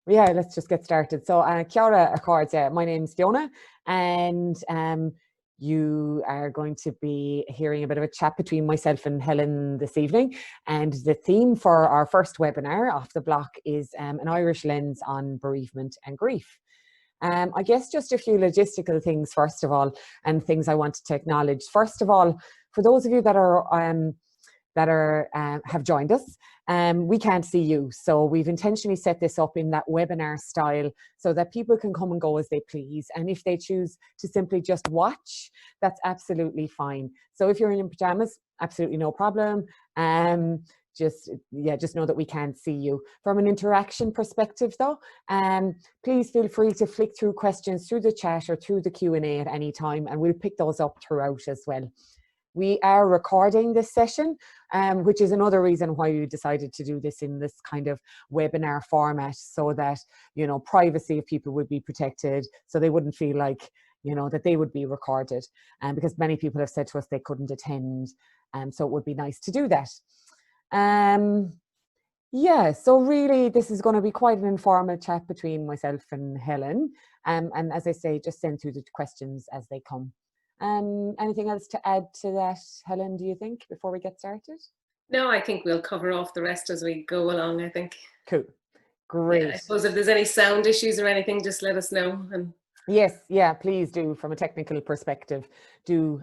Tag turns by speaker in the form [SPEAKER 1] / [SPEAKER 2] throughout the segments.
[SPEAKER 1] Yeah, let's just get started. So, Cara Accords, my name's Fiona, and you are going to be hearing a bit of a chat between myself and Helen this evening. And the theme for our first webinar off the block is an Irish lens on bereavement and grief. I guess just a few logistical things, first of all, and things I wanted to acknowledge. First of all, for those of you that have joined us. We can't see you, so we've intentionally set this up in that webinar style so that people can come and go as they please. And if they choose to simply just watch, that's absolutely fine. So if you're in your pajamas, absolutely no problem. Just know that we can't see you. From an interaction perspective though, please feel free to flick through questions through the chat or through the Q&A at any time, and we'll pick those up throughout as well. We are recording this session, which is another reason why we decided to do this in this kind of webinar format, so that, you know, privacy of people would be protected, so they wouldn't feel like, you know, that they would be recorded, because many people have said to us they couldn't attend, so it would be nice to do that. Yeah, so really this is going to be quite an informal chat between myself and Helen, and as I say, just send through the questions as they come. Anything else to add to that, Helen, do you think, before we get started?
[SPEAKER 2] No, I think we'll cover off the rest as we go along, I think.
[SPEAKER 1] Cool. Great.
[SPEAKER 2] Yeah, I suppose if there's any sound issues or anything, just let us know.
[SPEAKER 1] Yes, yeah, please do. From a technical perspective, do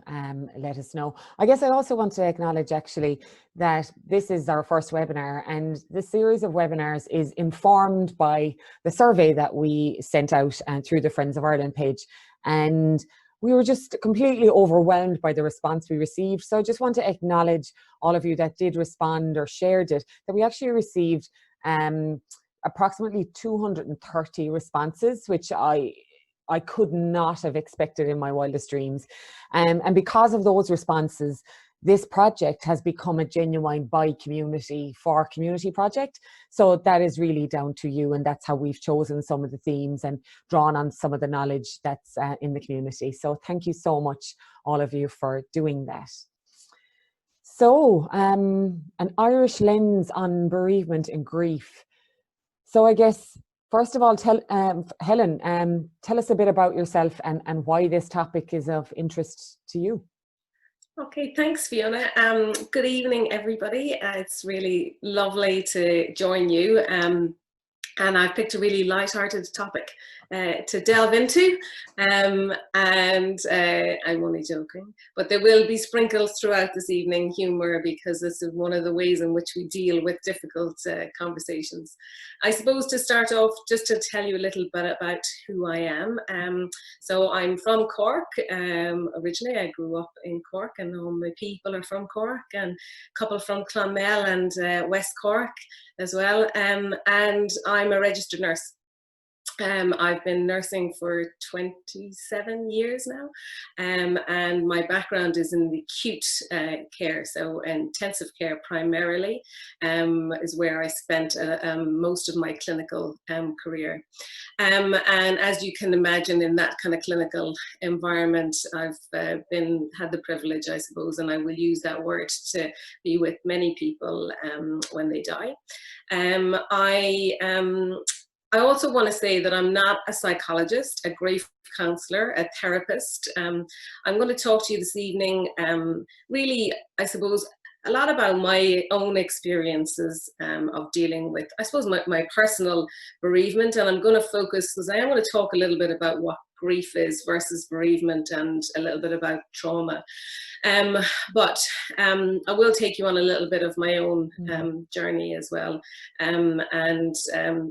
[SPEAKER 1] let us know. I guess I also want to acknowledge actually that this is our first webinar, and the series of webinars is informed by the survey that we sent out through the Friends of Ireland page. And we were just completely overwhelmed by the response we received. So I just want to acknowledge all of you that did respond or shared it, that we actually received approximately 230 responses, which I could not have expected in my wildest dreams. And because of those responses, this project has become a genuine by community for community project. So that is really down to you, and that's how we've chosen some of the themes and drawn on some of the knowledge that's in the community. So thank you so much, all of you, for doing that. So an Irish lens on bereavement and grief. So I guess, first of all, Helen, tell us a bit about yourself and why this topic is of interest to you.
[SPEAKER 2] Okay, thanks, Fiona. Good evening, everybody. It's really lovely to join you. And I've picked a really light-hearted topic to delve into, and I'm only joking, but there will be sprinkles throughout this evening, humour, because this is one of the ways in which we deal with difficult conversations. I suppose to start off, just to tell you a little bit about who I am. So I'm from Cork. Originally, I grew up in Cork, and all my people are from Cork, and a couple from Clonmel and West Cork as well. And I'm a registered nurse. I've been nursing for 27 years now, and my background is in the acute care, so intensive care primarily is where I spent most of my clinical career. And as you can imagine, in that kind of clinical environment, I've had the privilege, I suppose, and I will use that word, to be with many people when they die. I also want to say that I'm not a psychologist, a grief counsellor, a therapist. I'm going to talk to you this evening, really, I suppose, a lot about my own experiences of dealing with, I suppose, my personal bereavement. And I'm going to focus, because I am going to talk a little bit about what grief is versus bereavement, and a little bit about trauma. But I will take you on a little bit of my own journey as well, and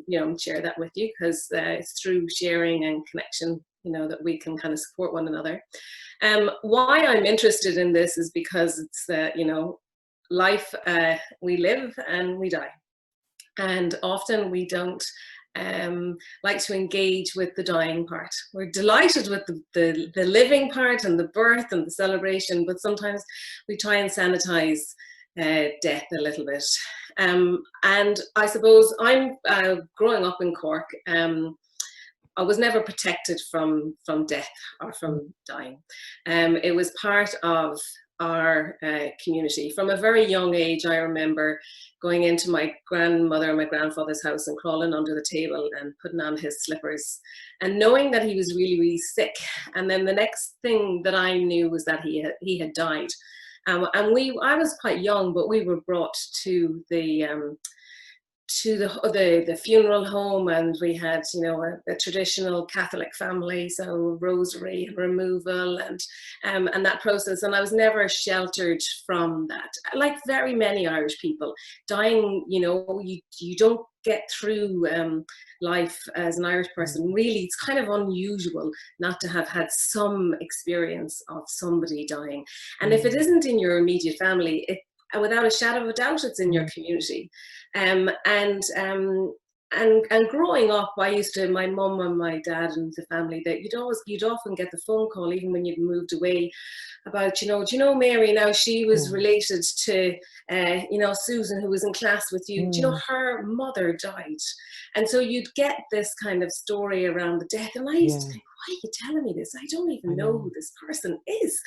[SPEAKER 2] you know, share that with you, because it's through sharing and connection, you know, that we can kind of support one another. Why I'm interested in this is because it's you know, life, we live and we die, and often we don't like to engage with the dying part. We're delighted with the living part and the birth and the celebration, but sometimes we try and sanitize death a little bit. And I suppose I'm growing up in Cork. I was never protected from death or from dying. It was part of our community. From a very young age, I remember going into my grandmother and my grandfather's house and crawling under the table and putting on his slippers and knowing that he was really, really sick. And then the next thing that I knew was that he had died. And I was quite young, but we were brought to the funeral home, and we had, you know, a traditional Catholic family, so rosary and removal and that process. And I was never sheltered from that. Like very many Irish people, dying, you know, you don't get through life as an Irish person. Really, it's kind of unusual not to have had some experience of somebody dying. And if it isn't in your immediate family, without a shadow of a doubt, it's in your community. And growing up, my mum and my dad and the family, that you'd often get the phone call, even when you'd moved away, about, do you know Mary, now she was related to, you know, Susan, who was in class with you. Do you know her mother died? And so you'd get this kind of story around the death. And I used to think, why are you telling me this? I don't even know who this person is.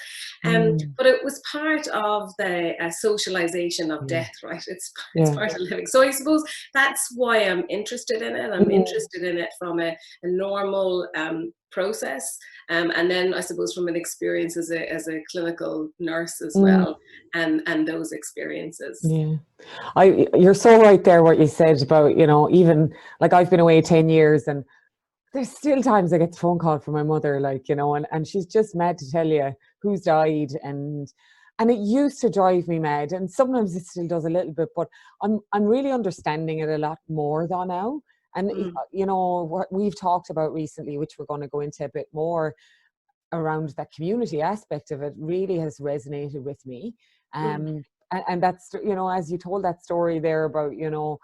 [SPEAKER 2] But it was part of the socialization of death, right? It's part of living. So I suppose that's why I'm interested in it. I'm interested in it from a normal process, and then I suppose from an experience as a clinical nurse as well, and those experiences.
[SPEAKER 1] You're so right there, what you said about, you know, even like I've been away 10 years and there's still times I get the phone call from my mother, like, you know, and she's just mad to tell you who's died, and it used to drive me mad, and sometimes it still does a little bit, but I'm really understanding it a lot more though now. And you know, what we've talked about recently, which we're going to go into a bit more around, that community aspect of it really has resonated with me. And that's, you know, as you told that story there about, you know,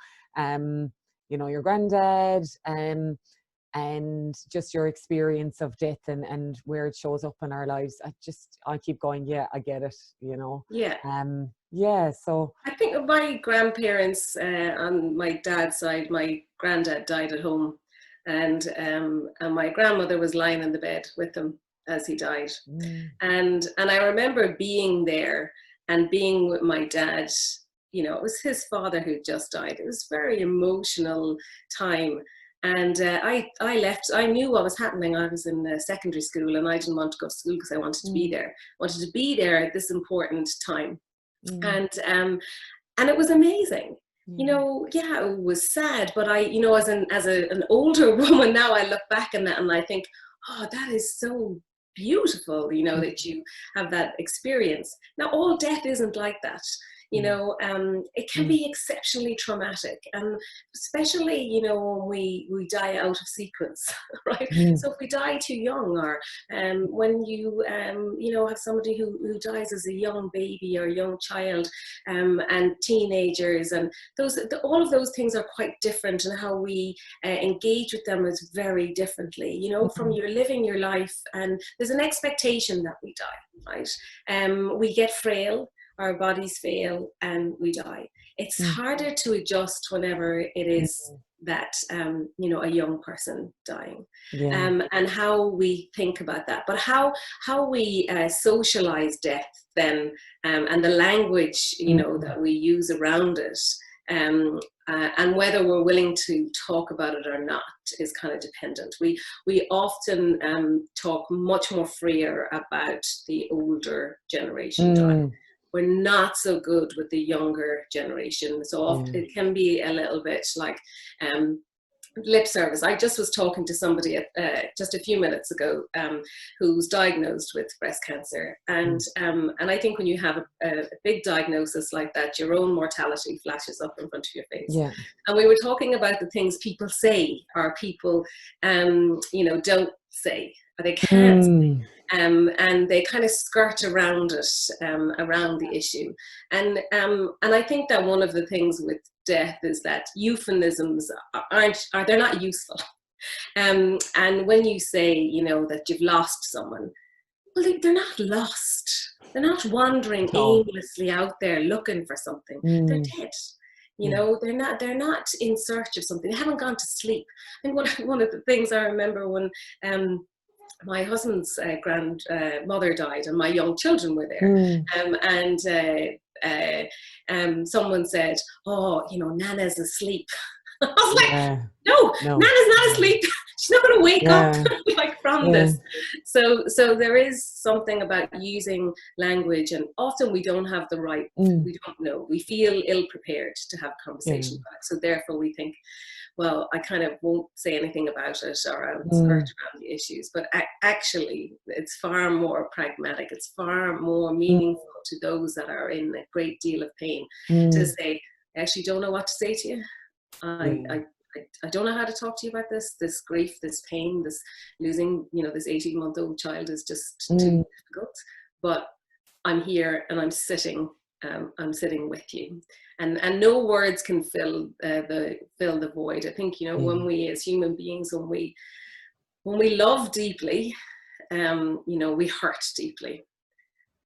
[SPEAKER 1] your granddad, and just your experience of death and where it shows up in our lives. I keep going, yeah, I get it, you know. So
[SPEAKER 2] I think of my grandparents, on my dad's side, my granddad died at home, and my grandmother was lying in the bed with him as he died. And I remember being there and being with my dad. You know, it was his father who just died. It was a very emotional time. And I left. I knew what was happening. I was in secondary school, and I didn't want to go to school because I wanted to be there. Wanted to be there at this important time, and it was amazing. You know, it was sad, but you know, as an older woman now, I look back on that and I think, oh, that is so beautiful. You know, that you have that experience. Now, all death isn't like that. You know, it can be exceptionally traumatic, and especially, you know, when we die out of sequence, right? So if we die too young, or when you know, have somebody who dies as a young baby or young child, and teenagers, and all of those things are quite different, and how we engage with them is very differently. You know, from you're living your life, and there's an expectation that we die, right? We get frail. Our bodies fail and we die. It's harder to adjust whenever it is that, you know, a young person dying, and how we think about that. But how we socialize death then, and the language, you know, that we use around it, and whether we're willing to talk about it or not is kind of dependent. We often talk much more freer about the older generation dying. We're not so good with the younger generation. So often it can be a little bit like lip service. I just was talking to somebody just a few minutes ago, who's diagnosed with breast cancer. And I think when you have a big diagnosis like that, your own mortality flashes up in front of your face. And we were talking about the things people say, or people, you know, don't say, or they can't say. And they kind of skirt around it, around the issue. And I think that one of the things with death is that euphemisms they're not useful. And when you say, you know, that you've lost someone, well, they're not lost. They're not wandering aimlessly out there looking for something. They're dead. You know, they're not in search of something. They haven't gone to sleep. I think one of the things I remember when my husband's grandmother died, and my young children were there. Someone said, "Oh, you know, Nana's asleep." I was like, "No, Nana's not asleep. She's not going to wake up like from this." So there is something about using language, and often we don't have the right. We don't know. We feel ill prepared to have a conversation about it. So therefore, we think, well, I kind of won't say anything about it, or I'll skirt around the issues. But actually, it's far more pragmatic. It's far more meaningful to those that are in a great deal of pain to say, I actually don't know what to say to you. I don't know how to talk to you about this grief, this pain, this losing, you know, this 18-month-old child is just too difficult. But I'm here and I'm sitting with you, and no words can fill the void. I think, you know, when we as human beings, when we love deeply, you know, we hurt deeply,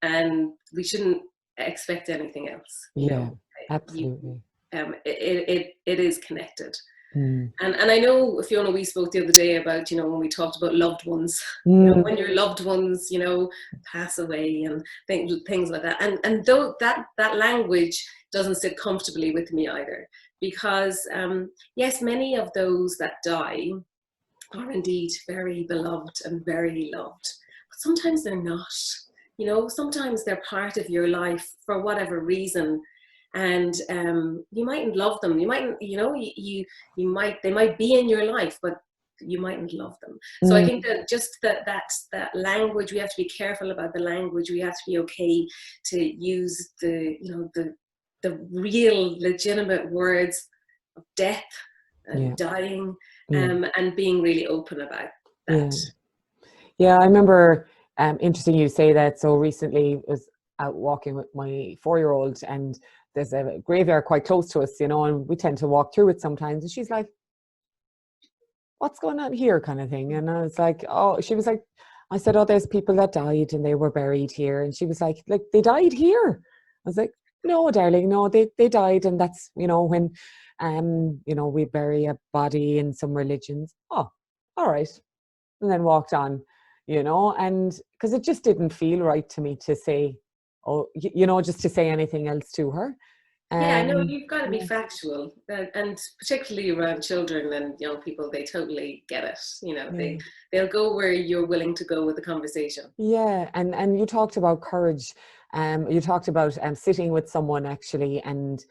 [SPEAKER 2] and we shouldn't expect anything else. You know,
[SPEAKER 1] absolutely.
[SPEAKER 2] It is connected. And I know, Fiona, we spoke the other day about, you know, when we talked about loved ones, you know, when your loved ones, you know, pass away and things like that. And though that language doesn't sit comfortably with me either, because yes, many of those that die are indeed very beloved and very loved, but sometimes they're not. You know, sometimes they're part of your life for whatever reason. And you mightn't love them. You mightn't, you know, they might be in your life, but you mightn't love them. So I think that just that language, we have to be careful about the language. We have to be okay to use the, you know, the real legitimate words of death and dying, and being really open about that.
[SPEAKER 1] Yeah, I remember, interesting you say that. So recently I was out walking with my 4-year-old, and there's a graveyard quite close to us, you know, and we tend to walk through it sometimes. And she's like, "What's going on here?" kind of thing. And I was like, "Oh," she was like, I said, "Oh, there's people that died and they were buried here." And she was like, "They died here?" I was like, "No, darling, no, they died." And that's, you know, when, you know, we bury a body in some religions. Oh, all right. And then walked on, you know, and because it just didn't feel right to me to say, oh, you know, just to say anything else to her.
[SPEAKER 2] Yeah, no, you've got to be factual, and particularly around children and young people, they totally get it. You know, they'll go where you're willing to go with the conversation.
[SPEAKER 1] Yeah, and you talked about courage. You talked about sitting with someone actually and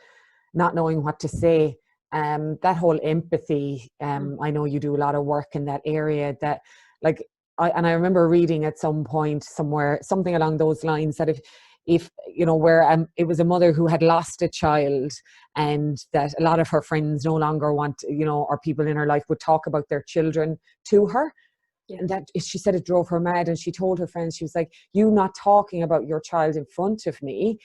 [SPEAKER 1] not knowing what to say. That whole empathy. I know you do a lot of work in that area. That, like, I remember reading at some point somewhere something along those lines that if you know, where it was a mother who had lost a child, and that a lot of her friends no longer want, you know, or people in her life would talk about their children to her. And that, she said, it drove her mad. And she told her friends, she was like, "You not talking about your child in front of me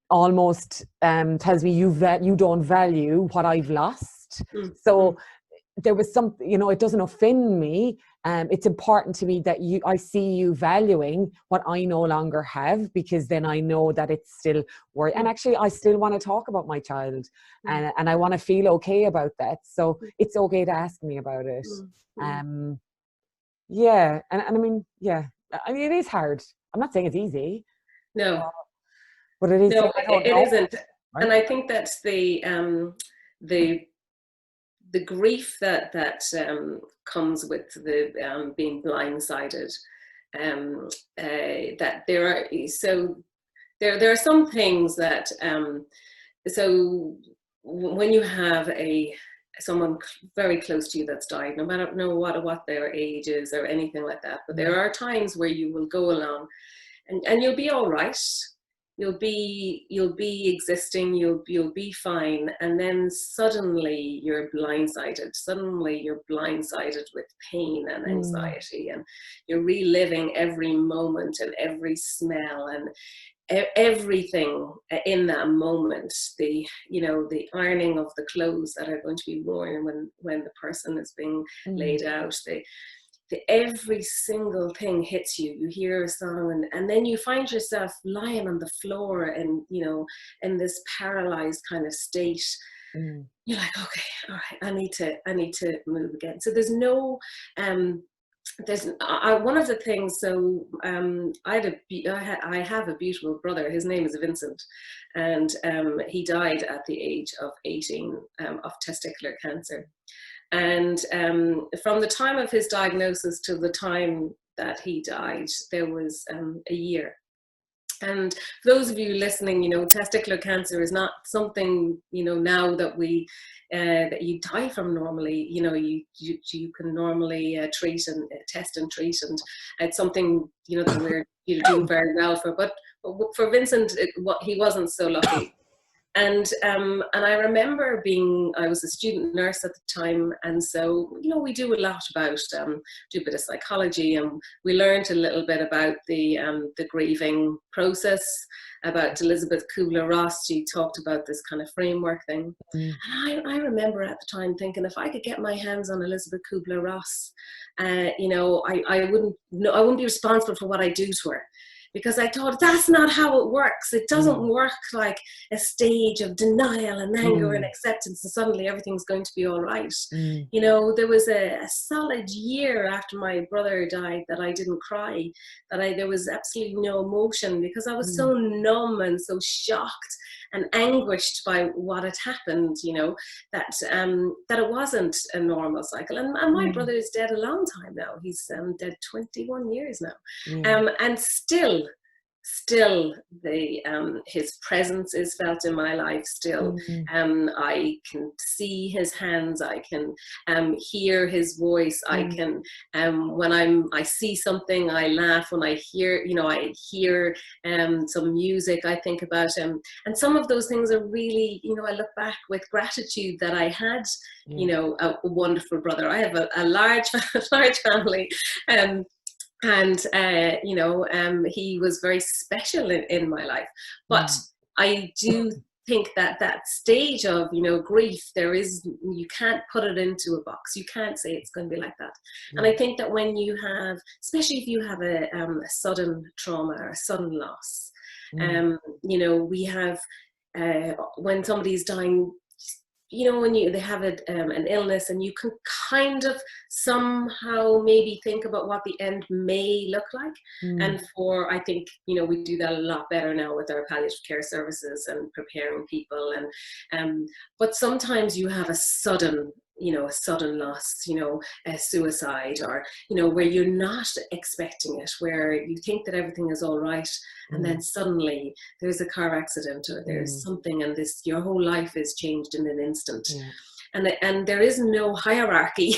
[SPEAKER 1] almost tells me you don't value what I've lost." So there was something, you know, it doesn't offend me. It's important to me that I see you valuing what I no longer have, because then I know that it's still worth. And actually, I still want to talk about my child, and I want to feel okay about that. So it's okay to ask me about it. Yeah, and I mean, yeah, I mean, it is hard. I'm not saying it's easy.
[SPEAKER 2] No,
[SPEAKER 1] but it is.
[SPEAKER 2] no,
[SPEAKER 1] I don't
[SPEAKER 2] it
[SPEAKER 1] know.
[SPEAKER 2] isn't.
[SPEAKER 1] Right?
[SPEAKER 2] And I think that's the grief that comes with the being blindsided. That there are some things that so when you have someone very close to you that's died, no matter what their age is or anything like that, but there are times where you will go along and you'll be all right. You'll be existing, you'll be fine, and then suddenly you're blindsided. Suddenly you're blindsided with pain and anxiety, and you're reliving every moment and every smell and everything in that moment. The ironing of the clothes that are going to be worn when the person is being laid out. Every single thing hits you. You hear a song, and then you find yourself lying on the floor, and in this paralyzed kind of state. You're like, okay, all right, I need to move again. So there's no there's one of the things. So I have a beautiful brother. His name is Vincent, and he died at the age of 18 of testicular cancer. And from the time of his diagnosis to the time that he died, there was a year. And for those of you listening, you know, testicular cancer is not something, you know, now that we that you die from normally. You know, you can normally treat and test and treat, and it's something, you know, that we're doing very well for. But for Vincent, he wasn't so lucky. And I remember I was a student nurse at the time, and so, you know, we do a lot about do a bit of psychology, and we learned a little bit about the grieving process. About Elizabeth Kubler-Ross, she talked about this kind of framework thing. And I remember at the time thinking, if I could get my hands on Elizabeth Kubler-Ross, you know, I wouldn't be responsible for what I do to her. Because I thought, that's not how it works. It doesn't work like a stage of denial and anger and acceptance, and suddenly everything's going to be all right. You know, there was a solid year after my brother died that I didn't cry, that there was absolutely no emotion, because I was so numb and so shocked and anguished by what had happened, you know, that it wasn't a normal cycle. And my brother is dead a long time now. He's dead 21 years now. And still his presence is felt in my life still. I can see his hands, I can hear his voice, I can when I see something, I laugh. When I hear, you know, some music, I think about him. And some of those things are really, you know, I look back with gratitude that I had, you know, a wonderful brother. I have a large family. And you know, he was very special in my life. But I do think that stage of, you know, grief, you can't put it into a box. You can't say it's going to be like that. And I think that when you have, especially if you have a sudden trauma or a sudden loss, you know, we have when somebody's dying, you know, when they have an illness, and you can kind of somehow maybe think about what the end may look like. And I think, you know, we do that a lot better now with our palliative care services and preparing people. And but sometimes you have a sudden loss, you know, a suicide, or, you know, where you're not expecting it, where you think that everything is all right, and then suddenly there's a car accident, or there's something, and your whole life is changed in an instant. And there is no hierarchy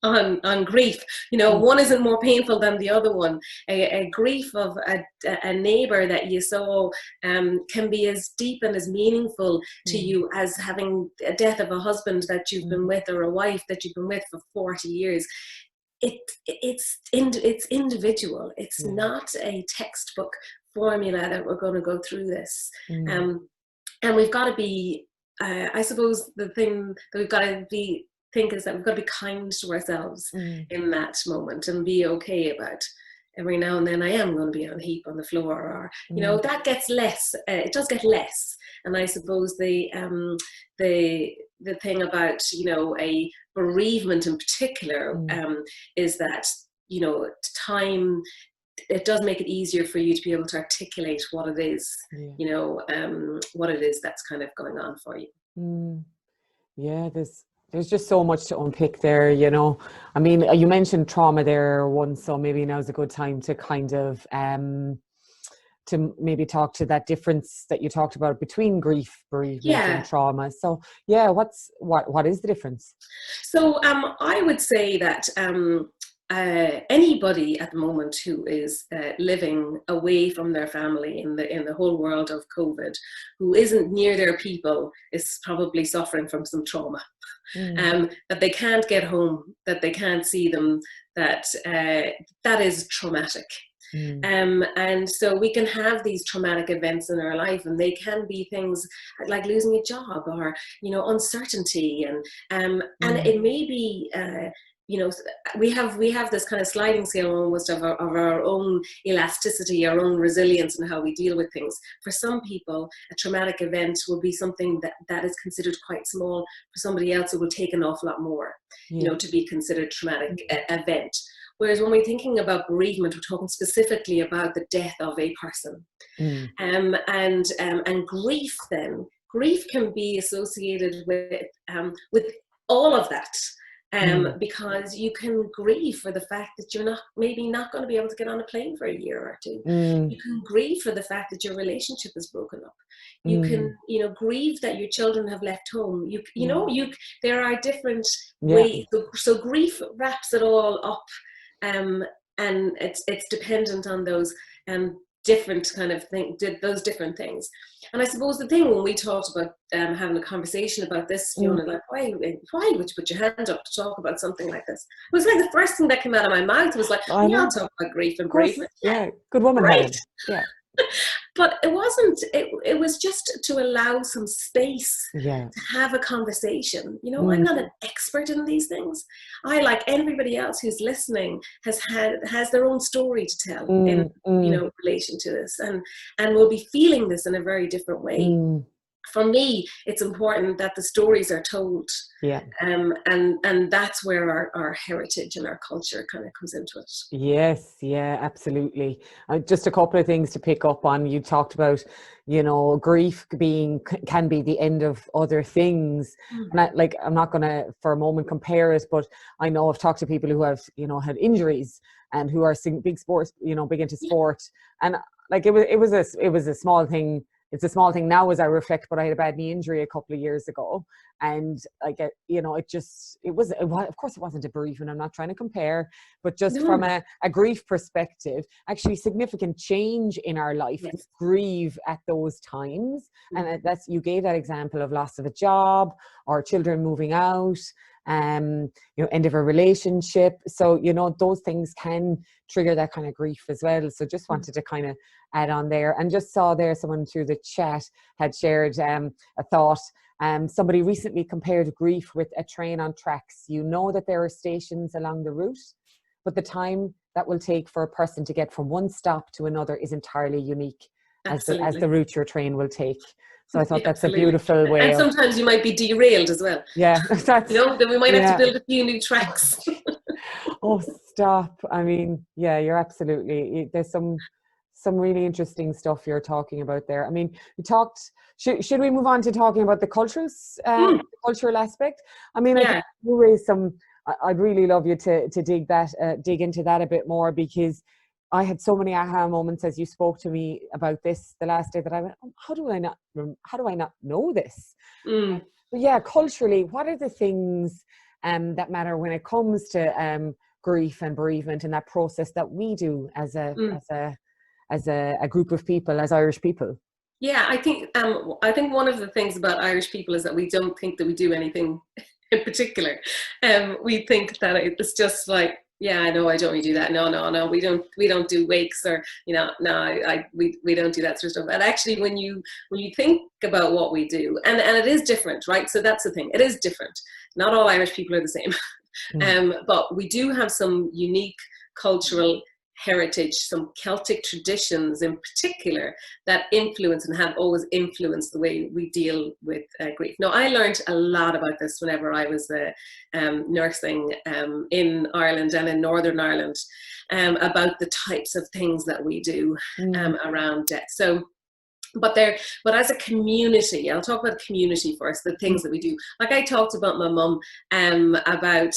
[SPEAKER 2] on grief. You know, one isn't more painful than the other one. A grief of a neighbor that you saw can be as deep and as meaningful to you as having a death of a husband that you've been with, or a wife that you've been with for 40 years. It's individual. It's not a textbook formula that we're going to go through this. And we've got to be, I suppose the thing that we've got to think is that we've got to be kind to ourselves in that moment, and be okay about every now and then I am going to be on a heap on the floor, or, you know, that gets less. It does get less. And I suppose the thing about, you know, a bereavement in particular is that, you know, time, it does make it easier for you to be able to articulate what it is, you know, what it is that's kind of going on for you.
[SPEAKER 1] Yeah, there's just so much to unpick there, you know. I mean, you mentioned trauma there once, so maybe now's a good time to kind of to maybe talk to that difference that you talked about between grief, bereavement, and trauma. So what is the difference? So
[SPEAKER 2] I would say that anybody at the moment who is living away from their family in the whole world of COVID, who isn't near their people, is probably suffering from some trauma. That they can't get home, that they can't see them, that is traumatic. And so we can have these traumatic events in our life, and they can be things like losing a job, or, you know, uncertainty, and it may be you know, we have this kind of sliding scale almost of our own elasticity, our own resilience, and how we deal with things. For some people, a traumatic event will be something that is considered quite small. For somebody else, it will take an awful lot more, you know, to be considered traumatic event. Whereas when we're thinking about bereavement, we're talking specifically about the death of a person. And grief then, grief can be associated with all of that. Because you can grieve for the fact that you're maybe not going to be able to get on a plane for a year or two. You can grieve for the fact that your relationship is broken up. You can, grieve that your children have left home. There are different ways. So grief wraps it all up, and it's dependent on those different kind of those different things. And I suppose the thing when we talked about having a conversation about this, Fiona, like why would you put your hand up to talk about something like this? It was like the first thing that came out of my mouth was like, I'll talk about grief and bereavement.
[SPEAKER 1] Yeah, good woman, Helen. Yeah.
[SPEAKER 2] But it wasn't, it was just to allow some space to have a conversation. I'm not an expert in these things. I, like everybody else who's listening, has their own story to tell in relation to this, and will be feeling this in a very different way. For me, it's important that the stories are told. And that's where our heritage and our culture kind of comes into it.
[SPEAKER 1] Yes, yeah, absolutely. Just a couple of things to pick up on. You talked about, grief can be the end of other things. And I'm not going to for a moment compare it, but I know I've talked to people who have, had injuries and who are big sports, big into sport. And like it was a small thing. It's a small thing now as I reflect, but I had a bad knee injury a couple of years ago. And of course it wasn't a bereavement. I'm not trying to compare, but just from a grief perspective, actually significant change in our life, grieve at those times. And you gave that example of loss of a job or children moving out, end of a relationship. So, those things can trigger that kind of grief as well. So just wanted to kind of add on there, and just saw there someone through the chat had shared a thought. Somebody recently compared grief with a train on tracks. That there are stations along the route, but the time that will take for a person to get from one stop to another is entirely unique as the route your train will take. So I thought that's a beautiful way.
[SPEAKER 2] And sometimes you might be derailed as well.
[SPEAKER 1] Yeah.
[SPEAKER 2] Then we might have to build a few new tracks.
[SPEAKER 1] Oh, stop. I mean, yeah, you're absolutely, there's some really interesting stuff you're talking about there. I mean, we talked, should we move on to talking about the cultural aspect? I mean, I think you raised I'd really love you to dig into that a bit more, because I had so many aha moments as you spoke to me about this the last day that I went, how do I not know this? But yeah, culturally, what are the things that matter when it comes to grief and bereavement and that process that we do as a group of people, as Irish people?
[SPEAKER 2] Yeah, I think one of the things about Irish people is that we don't think that we do anything in particular. We think that it's just like, yeah, I know I don't really do that. No, we don't do wakes, or we don't do that sort of stuff. And actually, when you think about what we do, and it is different, right? So that's the thing. It is different. Not all Irish people are the same, but we do have some unique cultural heritage, some Celtic traditions in particular that influence and have always influenced the way we deal with grief. Now, I learned a lot about this whenever I was nursing in Ireland and in Northern Ireland, about the types of things that we do around death. So, but as a community, I'll talk about the community first, the things that we do. Like I talked about my mum, about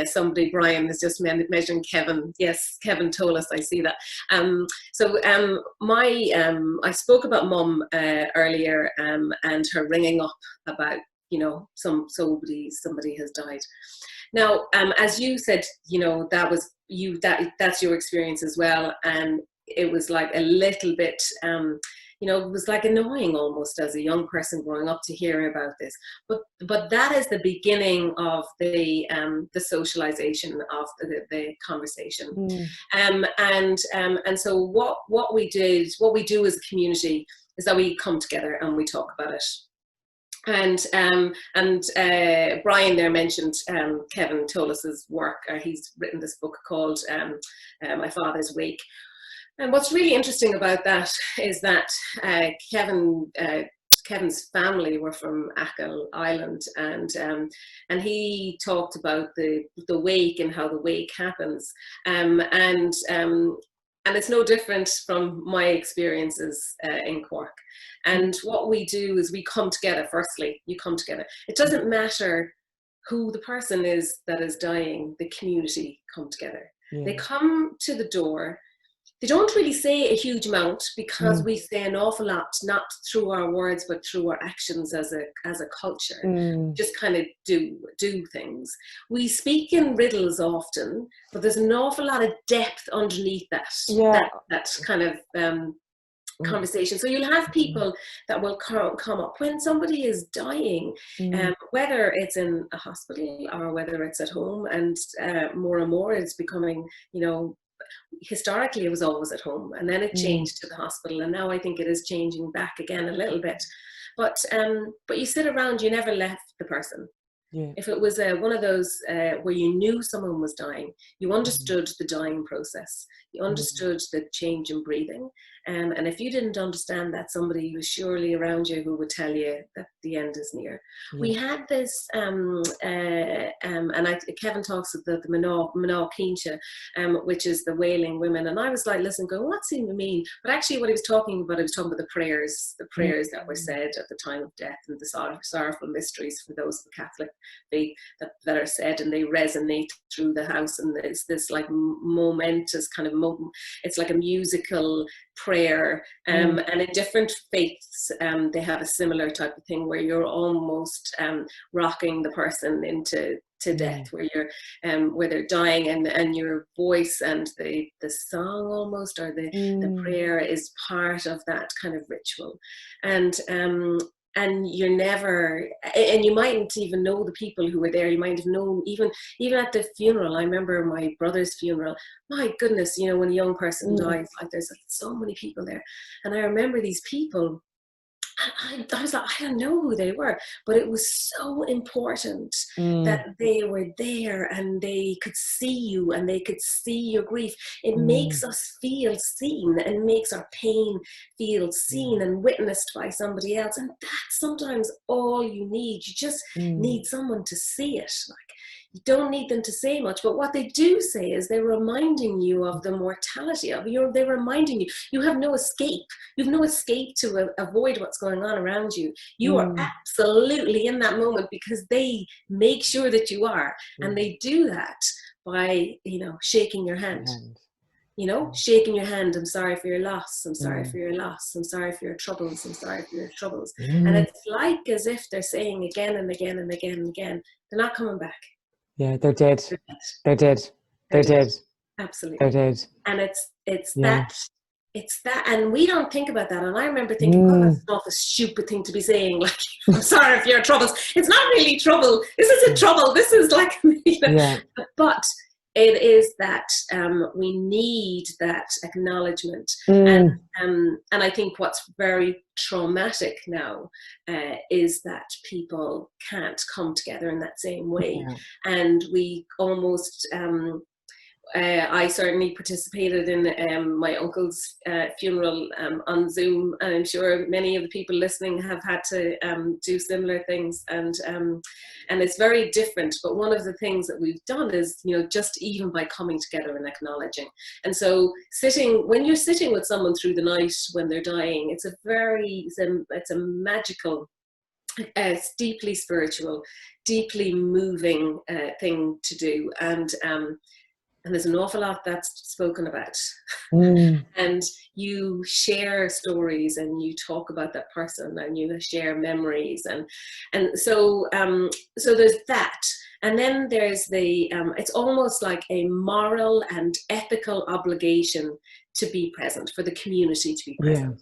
[SPEAKER 2] somebody, Brian is just measuring Kevin. Yes, Kevin told us, I see that. I spoke about mum earlier, and her ringing up about, somebody has died. Now, as you said, that's your experience as well. And it was like a little bit, it was like annoying almost as a young person growing up to hear about this. But that is the beginning of the socialization of the conversation. And so what we do as a community is that we come together and we talk about it. And Brian there mentioned Kevin Tolas's work. He's written this book called My Father's Wake. And what's really interesting about that is that Kevin Kevin's family were from Achill Island, and he talked about the wake and how the wake happens, and it's no different from my experiences in Cork. And what we do is we come together. Firstly, you come together. It doesn't matter who the person is that is dying, the community come together. Yeah. They come to the door. They don't really say a huge amount because we say an awful lot, not through our words, but through our actions as a culture. Just kind of do things. We speak in riddles often, but there's an awful lot of depth underneath that. Yeah. That kind of conversation. So you'll have people that will come up when somebody is dying, whether it's in a hospital or whether it's at home, and more it's becoming, you know, historically it was always at home, and then it changed to the hospital, and now I think it is changing back again a little bit. But you sit around, you never left the person. Yeah. If it was one of those where you knew someone was dying, you understood the dying process, you understood the change in breathing, and if you didn't understand that, somebody was surely around you who would tell you that the end is near. Yeah. We had this, and Kevin talks about the Mná Cínse, which is the wailing women, and I was like, listen, going, what's it mean? But actually what he was talking about the prayers that were said at the time of death, and the sorrowful mysteries for those of the Catholic faith that are said, and they resonate through the house, and it's this like momentous kind of moment. It's like a musical prayer, and in different faiths they have a similar type of thing where you're almost rocking the person into death, where you're where they're dying, and your voice and the song almost, or the prayer is part of that kind of ritual. And you're never, and you mightn't even know the people who were there. You might have known even at the funeral. I remember my brother's funeral. My goodness, you know, when a young person dies, like there's like so many people there. And I remember these people, and I was like, I don't know who they were, but it was so important that they were there and they could see you and they could see your grief. It makes us feel seen and makes our pain feel seen and witnessed by somebody else. And that's sometimes all you need. You just need someone to see it. Like, you don't need them to say much, but what they do say is they're reminding you of the mortality of you. They're reminding you, you have no escape. You have no escape to avoid what's going on around you. You are absolutely in that moment because they make sure that you are. And they do that by, you know, shaking your hand. You know, shaking your hand. I'm sorry for your loss. I'm sorry for your loss. I'm sorry for your troubles. I'm sorry for your troubles. And it's like as if they're saying again and again and again and again, they're not coming back.
[SPEAKER 1] Yeah, they're dead. They're dead. They're dead.
[SPEAKER 2] Absolutely.
[SPEAKER 1] They're dead.
[SPEAKER 2] And it's that, and we don't think about that. And I remember thinking, oh, that's not a stupid thing to be saying. Like, I'm sorry for your troubles. It's not really trouble. This isn't trouble. This is like, you know, but it is that we need that acknowledgement. And I think what's very traumatic now is that people can't come together in that same way. And we almost I certainly participated in my uncle's funeral on Zoom, and I'm sure many of the people listening have had to do similar things, and it's very different. But one of the things that we've done is, you know, just even by coming together and acknowledging. And so when you're sitting with someone through the night when they're dying, it's a magical, it's deeply spiritual, deeply moving thing to do. And there's an awful lot that's spoken about. And you share stories and you talk about that person and you share memories. And so there's that. And then there's it's almost like a moral and ethical obligation to be present, for the community to be present.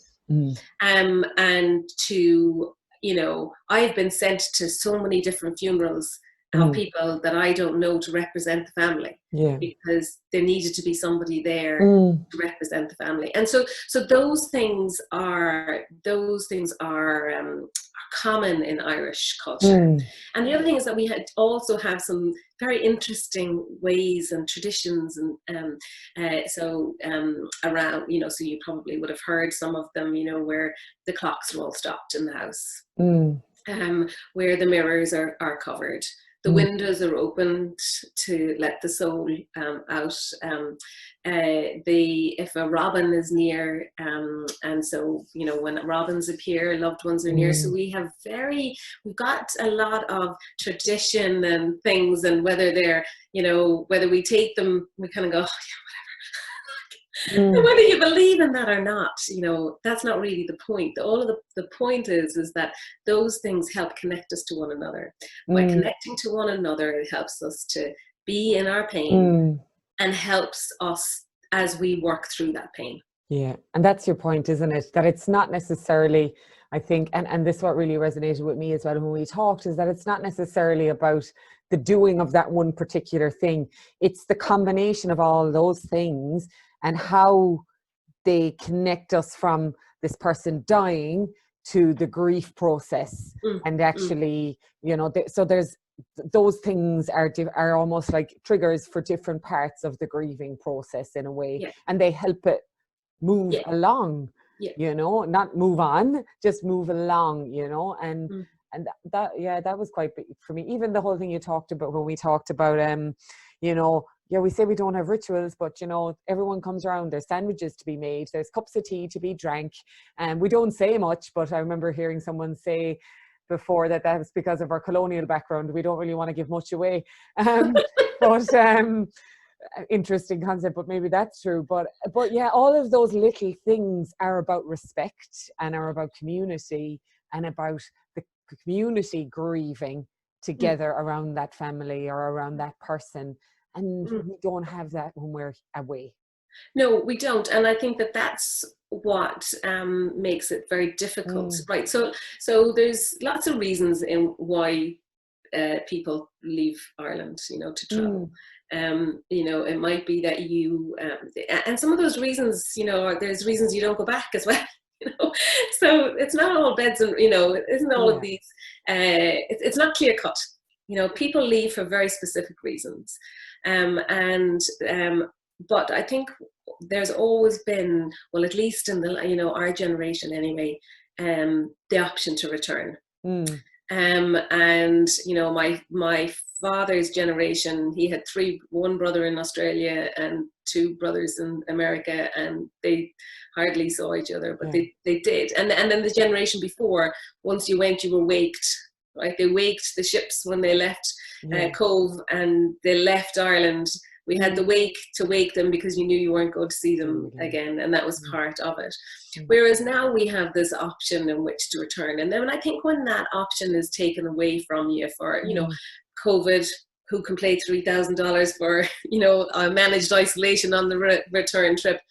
[SPEAKER 2] And to, you know, I've been sent to so many different funerals of people that I don't know to represent the family, because there needed to be somebody there to represent the family. And so those things are common in Irish culture. And the other thing is that we also have some very interesting ways and traditions, and around, you know, so you probably would have heard some of them, you know, where the clocks are all stopped in the house, where the mirrors are covered. The windows are opened to let the soul out. If a robin is near, and so, you know, when robins appear, loved ones are near. So we've got a lot of tradition and things, and whether they're, you know, whether we take them, we kind of go, oh, yeah, and whether you believe in that or not, you know, that's not really the point. All of the point is that those things help connect us to one another. By connecting to one another, it helps us to be in our pain and helps us as we work through that pain.
[SPEAKER 1] Yeah, and that's your point, isn't it? That it's not necessarily, I think, and this is what really resonated with me as well when we talked, is that it's not necessarily about the doing of that one particular thing. It's the combination of all those things and how they connect us from this person dying to the grief process. And actually, you know, so there's those things are almost like triggers for different parts of the grieving process in a way, and they help it move along, you know, not move on, just move along, you know. And that was quite big for me. Even the whole thing you talked about when we talked about you know, we say we don't have rituals, but, you know, everyone comes around, there's sandwiches to be made, there's cups of tea to be drank, and we don't say much, but I remember hearing someone say before that was because of our colonial background, we don't really want to give much away. But interesting concept, but maybe that's true. But yeah, all of those little things are about respect and are about community and about the community grieving together around that family or around that person. And we don't have that when we're away.
[SPEAKER 2] No, we don't. And I think that that's what makes it very difficult, right? So there's lots of reasons in why people leave Ireland, you know, to travel. You know, it might be that you, and some of those reasons, you know, there's reasons you don't go back as well. You know, so it's not all beds and, you know, it isn't all of these. It's not clear cut. You know, people leave for very specific reasons, but I think there's always been, well, at least in the, you know, our generation anyway, the option to return. And, you know, my father's generation, he had one brother in Australia and two brothers in America, and they hardly saw each other, but they did. And then the generation before, once you went, you were waked, right? They waked the ships when they left Cove and they left Ireland. We had the wake to wake them because you knew you weren't going to see them again, and that was part of it. Whereas now we have this option in which to return. And then I think when that option is taken away from you for, you know, COVID, who can pay $3,000 for, you know, managed isolation on the return trip,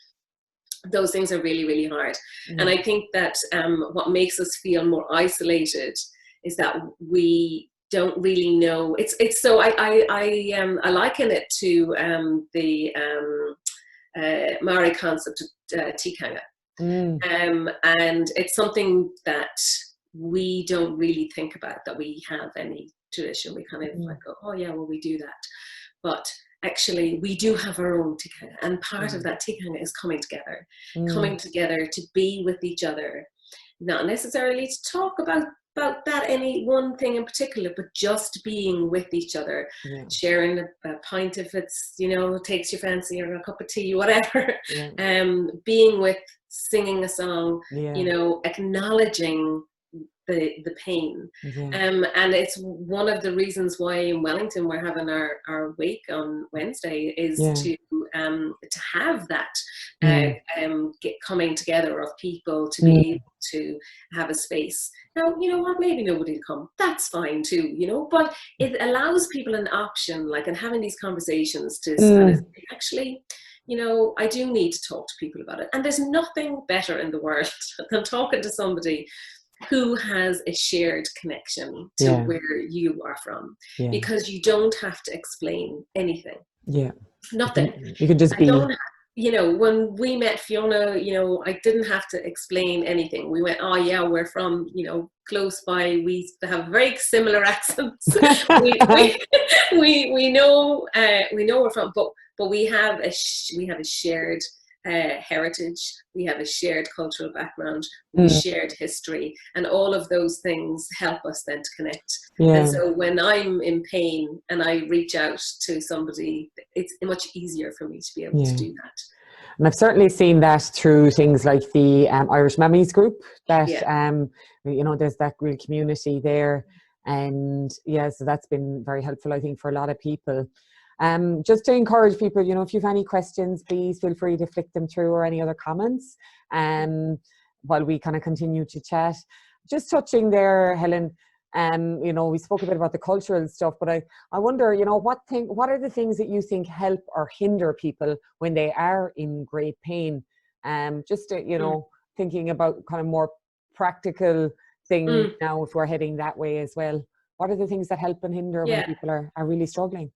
[SPEAKER 2] those things are really, really hard. And I think that what makes us feel more isolated is that we don't really know. It's so I liken it to the Maori concept of tikanga, and it's something that we don't really think about, that we have any tradition. We kind of like go, oh yeah, well, we do that, but actually we do have our own tikanga, and part of that tikanga is coming together to be with each other, not necessarily to talk about that any one thing in particular, but just being with each other, sharing a pint if it's, you know, takes your fancy, or a cup of tea, whatever, being with, singing a song, you know, acknowledging the pain. And it's one of the reasons why in Wellington we're having our wake on Wednesday, is to have that coming together of people to be able to have a space. Now, you know what, maybe nobody will come, that's fine too, you know, but it allows people an option, like, and having these conversations to kind of say, actually, you know, I do need to talk to people about it. And there's nothing better in the world than talking to somebody who has a shared connection to where you are from, because you don't have to explain anything. Nothing.
[SPEAKER 1] You can just be.
[SPEAKER 2] you know, when we met Fiona, you know, I didn't have to explain anything. We went, oh yeah, we're from, you know, close by. We have very similar accents. we, we know we're from, but we have a shared heritage. We have a shared cultural background. We shared history, and all of those things help us then to connect.
[SPEAKER 1] Yeah.
[SPEAKER 2] And so when I'm in pain and I reach out to somebody, it's much easier for me to be able to do that.
[SPEAKER 1] And I've certainly seen that through things like the Irish Mummies group, that, you know, there's that real community there. And yeah, so that's been very helpful, I think, for a lot of people. Just to encourage people, you know, if you have any questions, please feel free to flick them through, or any other comments while we kind of continue to chat. Just touching there, Helen, you know, we spoke a bit about the cultural stuff, but I wonder, you know, what are the things that you think help or hinder people when they are in great pain? Just to, you know, thinking about kind of more practical things now, if we're heading that way as well. What are the things that help and hinder when people are really struggling?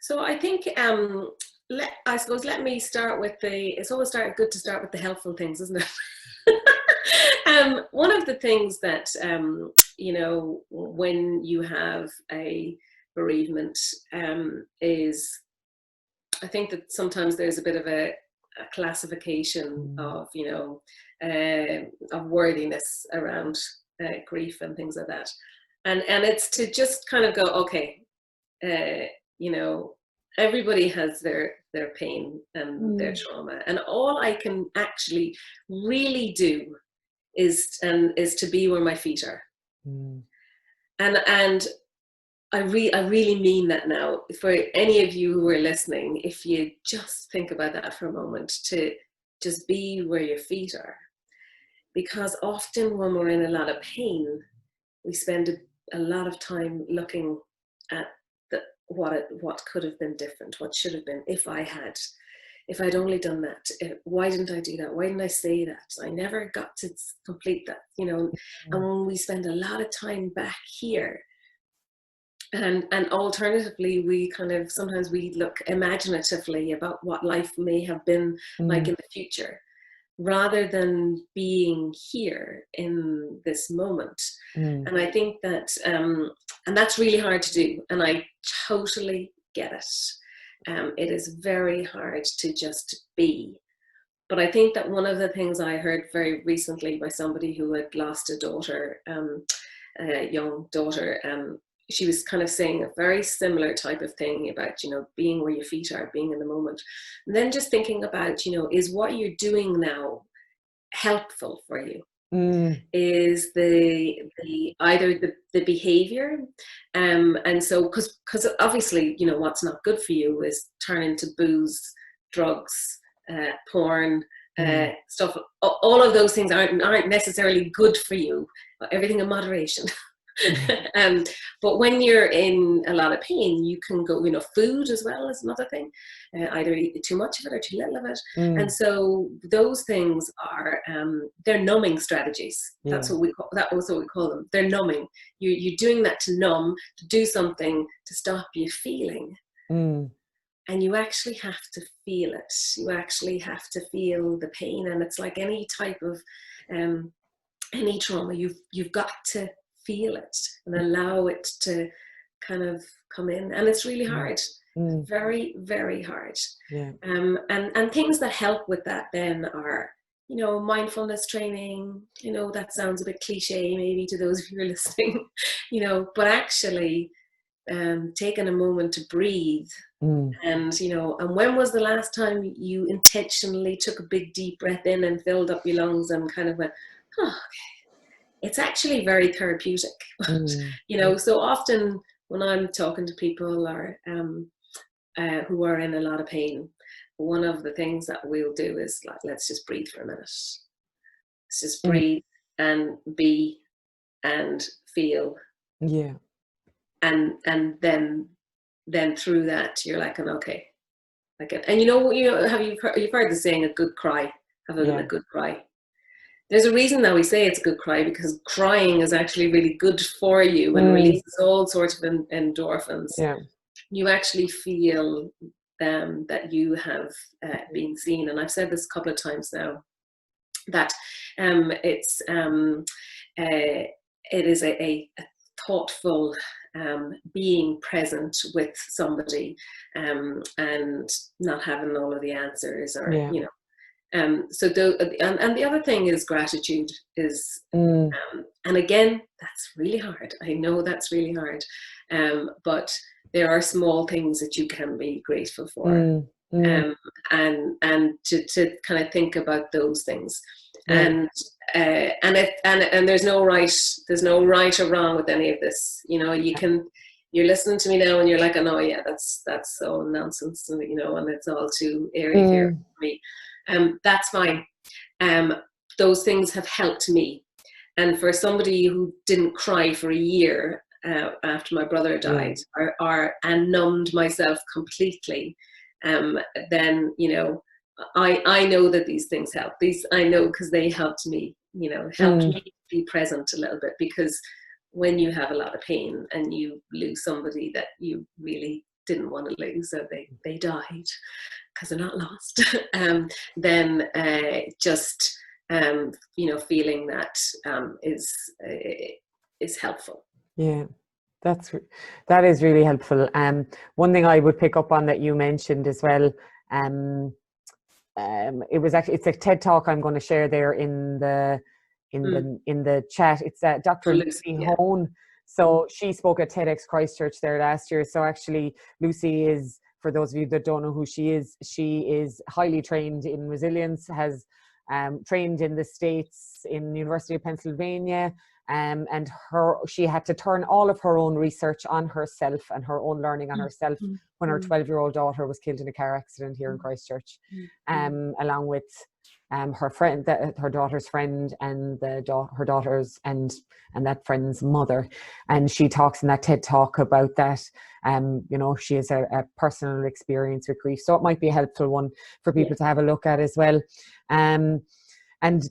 [SPEAKER 2] So I think, I suppose, let me start with it's always good to start with the helpful things, isn't it? One of the things that, you know, when you have a bereavement is, I think that sometimes there's a bit of a classification of, you know, of worthiness around grief and things like that. And it's to just kind of go, okay, you know, everybody has their pain and their trauma, and all I can actually really do is to be where my feet are. And I really mean that now. For any of you who are listening, if you just think about that for a moment, to just be where your feet are. Because often when we're in a lot of pain, we spend a lot of time looking at what could have been different, what should have been, if I'd only done that. Why didn't I do that? Why didn't I say that? I never got to complete that, you know. And when we spend a lot of time back here, and alternatively, we kind of, sometimes we look imaginatively about what life may have been like in the future, rather than being here in this moment. And I think that, and that's really hard to do, and I totally get it. It is very hard to just be. But I think that one of the things I heard very recently by somebody who had lost a daughter, a young daughter, she was kind of saying a very similar type of thing about, you know, being where your feet are, being in the moment. And then just thinking about, you know, is what you're doing now helpful for you? Is either the behavior, and so because obviously, you know, what's not good for you is turning to booze, drugs, porn, stuff. All of those things aren't necessarily good for you. Everything in moderation. But when you're in a lot of pain, you can go, you know, food as well is another thing. Either eat too much of it or too little of it. And so those things are, they're numbing strategies. That's what we call them. They're numbing. You're doing that to numb, to do something to stop you feeling. And you actually have to feel it. You actually have to feel the pain. And it's like any type of any trauma, you've got to feel it and allow it to kind of come in. And it's really hard. Very, very hard. And things that help with that then are, you know, mindfulness training. You know, that sounds a bit cliche maybe to those of you who are listening, you know, but actually taking a moment to breathe. And, you know, and when was the last time you intentionally took a big deep breath in and filled up your lungs and kind of went, oh, okay. It's actually very therapeutic. You know, so often when I'm talking to people or who are in a lot of pain, one of the things that we'll do is like, let's just breathe for a minute. Let's just breathe and be and feel. And then through that you're like, okay, I get. And you know, you've heard the saying, a good cry. Have a good cry. There's a reason that we say it's a good cry, because crying is actually really good for you and releases all sorts of endorphins. You actually feel that you have been seen. And I've said this a couple of times now, that it is a thoughtful being present with somebody, and not having all of the answers, or
[SPEAKER 1] Yeah.
[SPEAKER 2] you know. And the other thing is gratitude is, and again, that's really hard. I know that's really hard, but there are small things that you can be grateful for, and to kind of think about those things, and there's no right or wrong with any of this. You know, you're listening to me now and you're like, oh no, yeah, that's all nonsense, and you know, and it's all too airy fairy for me. That's fine. Those things have helped me. And for somebody who didn't cry for a year after my brother died, and numbed myself completely, then, you know, I know that these things help. I know, because they helped me, you know, helped me be present a little bit, because when you have a lot of pain and you lose somebody that you really didn't want to lose, so they died, because they're not lost, then just you know, feeling that is helpful.
[SPEAKER 1] Yeah, that is really helpful. One thing I would pick up on that you mentioned as well, it's a TED talk I'm going to share there in the chat. It's Dr. Lucy Hone. So she spoke at TEDx Christchurch there last year. So actually, Lucy is, for those of you that don't know who she is highly trained in resilience, has trained in the States in University of Pennsylvania, and she had to turn all of her own research on herself and her own learning on herself when her 12-year-old daughter was killed in a car accident here in Christchurch, along with her friend, her daughter's friend, and her daughter's and that friend's mother. And she talks in that TED talk about that. You know, she has a personal experience with grief, so it might be a helpful one for people to have a look at as well. And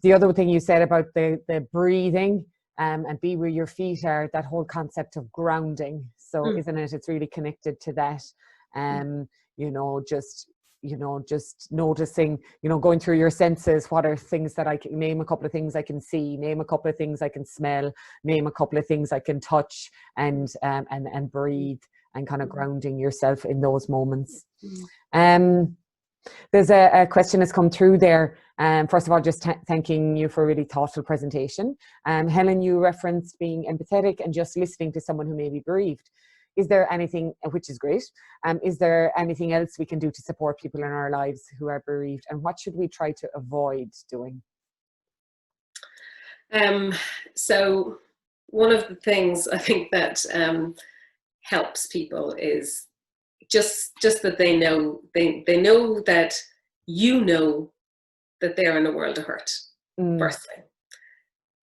[SPEAKER 1] the other thing you said about the breathing, and be where your feet are, that whole concept of grounding. So isn't it? It's really connected to that. You know, just noticing, you know, going through your senses. What are things that I can name? A couple of things I can see, name a couple of things I can smell, name a couple of things I can touch, and breathe, and kind of grounding yourself in those moments. There's a question that's come through there. First of all, just thanking you for a really thoughtful presentation. Helen, you referenced being empathetic and just listening to someone who may be bereaved. Is there anything, which is great, is there anything else we can do to support people in our lives who are bereaved, and what should we try to avoid doing?
[SPEAKER 2] So one of the things I think that helps people is just that they know that you know that they're in a world of hurt. First thing,